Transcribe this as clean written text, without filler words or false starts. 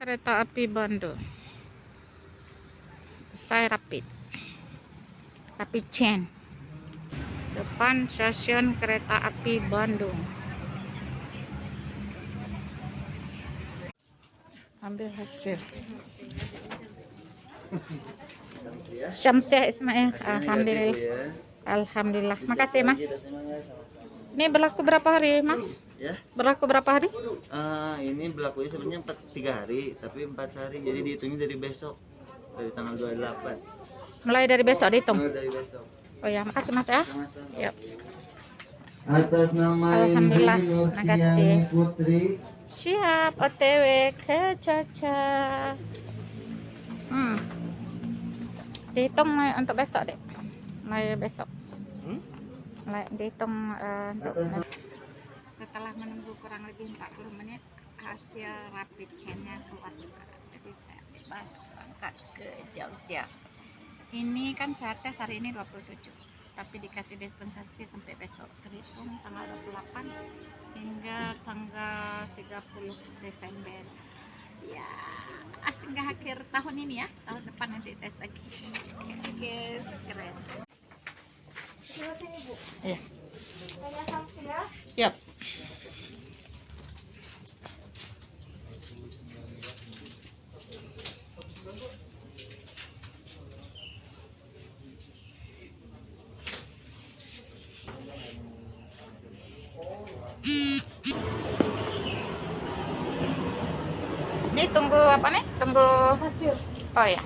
Kereta api Bandung. Saya Rapid Chain. Depan stasiun kereta api Bandung. Ambil hasil. Syamsiah Ismail. Alhamdulillah. Alhamdulillah. Makasih, Mas. Ini berlaku berapa hari, Mas? Ya. Berlaku berapa hari? Ini berlakunya sebenarnya 3 hari, tapi 4 hari. Jadi dihitungnya dari besok, dari tanggal 28. Mulai dari besok dihitung. Mulai dari besok. Oh ya, makasih Mas ya. Sama-sama. Yuk. Atas nama Alhamdulillah, Nurtiani Putri. Siap OTW ke Caca. Dihitung untuk besok deh. Mulai besok. Mulai dihitung untuk setelah menunggu kurang lebih 40 menit, hasil rapid chain-nya keluar juga. Jadi saya bebas berangkat ke Jogja. Ini kan saya tes hari ini 27, tapi dikasih dispensasi sampai besok, terhitung tanggal 28 hingga tanggal 30 Desember. Ya, hingga akhir tahun ini ya, tahun depan nanti tes lagi. Guys, keren. Iya. Yap. Ini tunggu apa nih? Tunggu hasil. Oh ya.